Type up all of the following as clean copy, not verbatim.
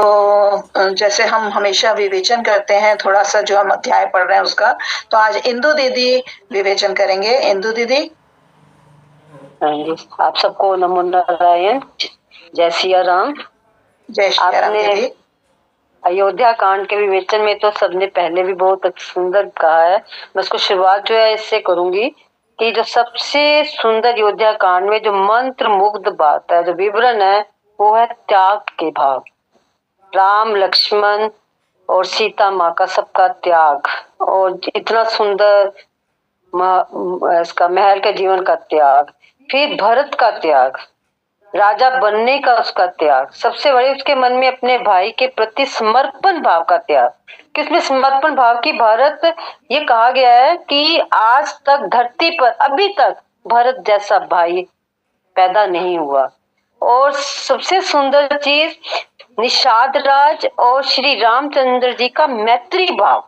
जैसे हम हमेशा विवेचन करते हैं, थोड़ा सा जो हम अध्याय पढ़ रहे हैं उसका, तो आज इंदु दीदी विवेचन करेंगे। इंदु दीदी। हाँ जी, आप सबको नमो नारायण। जय सिया राम। जय श्री राम आपने दीदी। अयोध्या कांड के विवेचन में तो सबने पहले भी बहुत सुंदर कहा है। मैं उसको शुरुआत जो है इससे करूंगी कि जो सबसे सुंदर अयोध्या कांड में जो मंत्र मुग्ध बात है, जो विवरण है, वो है त्याग के भाव। राम लक्ष्मण और सीता माँ का सबका त्याग, और इतना सुंदर इसका महल के जीवन का त्याग, फिर भरत का त्याग, राजा बनने का उसका त्याग, सबसे बड़े उसके मन में अपने भाई के प्रति समर्पण भाव का त्याग। किसमें समर्पण भाव की भारत, ये कहा गया है कि आज तक धरती पर अभी तक भरत जैसा भाई पैदा नहीं हुआ। और सबसे सुंदर चीज, निषाद राज और श्री रामचंद्र जी का मैत्री भाव।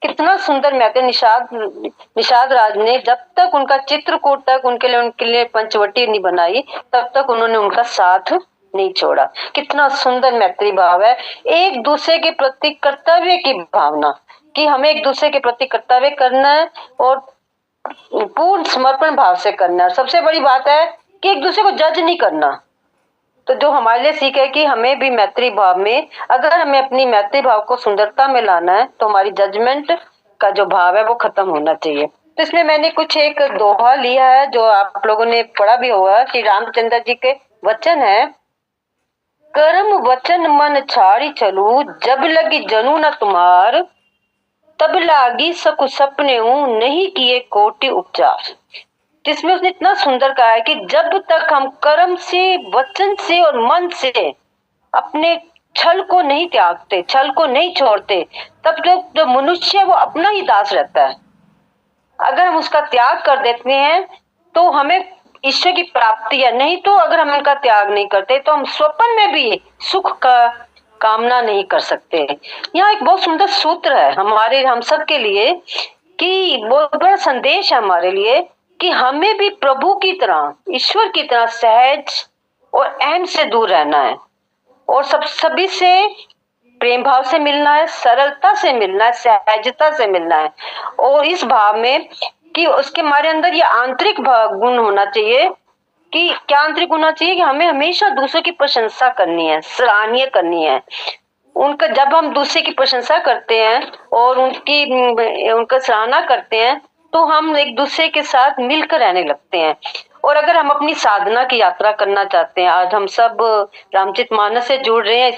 कितना सुंदर मैत्री। निषाद राज ने जब तक उनका चित्रकूट तक उनके लिए पंचवटी नहीं बनाई, तब तक उन्होंने उनका साथ नहीं छोड़ा। कितना सुंदर मैत्री भाव है। एक दूसरे के प्रति कर्तव्य की भावना, कि हमें एक दूसरे के प्रति कर्तव्य करना है और पूर्ण समर्पण भाव से करना है। सबसे बड़ी बात है कि एक दूसरे को जज नहीं करना। तो जो हमारे लिए सीख है कि हमें भी मैत्री भाव में, अगर हमें अपनी मैत्री भाव को सुंदरता में लाना है तो हमारी जजमेंट का जो भाव है वो खत्म होना चाहिए। तो इसमें मैंने कुछ एक दोहा लिया है जो आप लोगों ने पढ़ा भी होगा, कि रामचंद्र जी के वचन है, कर्म वचन मन छाड़ी चलू, जब लगी जनू न तुम्हार, तब लागी सकु सपने हूं, नहीं किए कोटि उपचार। जिसमें उसने इतना सुंदर कहा है कि जब तक हम कर्म से, वचन से और मन से अपने छल को नहीं त्यागते, छल को नहीं छोड़ते, तब तक जो मनुष्य है वो अपना ही दास रहता है। अगर हम उसका त्याग कर देते हैं तो हमें ईश्वर की प्राप्ति है, नहीं तो अगर हम इनका त्याग नहीं करते तो हम स्वप्न में भी सुख का कामना नहीं कर सकते। यहाँ एक बहुत सुंदर सूत्र है हम सब के लिए, कि बहुत बड़ा संदेश है हमारे लिए, कि हमें भी प्रभु की तरह, ईश्वर की तरह सहज और अहम से दूर रहना है, और सभी से प्रेम भाव से मिलना है, सरलता से मिलना है, सहजता से मिलना है। और इस भाव में कि उसके हमारे अंदर ये आंतरिक गुण होना चाहिए, कि क्या आंतरिक होना चाहिए, कि हमें हमेशा दूसरों की प्रशंसा करनी है, सराहनीय करनी है। उनका जब हम दूसरे की प्रशंसा करते हैं और उनका सराहना करते हैं तो हम एक दूसरे के साथ मिलकर रहने लगते हैं। और अगर हम अपनी साधना की यात्रा करना चाहते हैं, आज हम सब रामचरितमानस से जुड़ रहे हैं,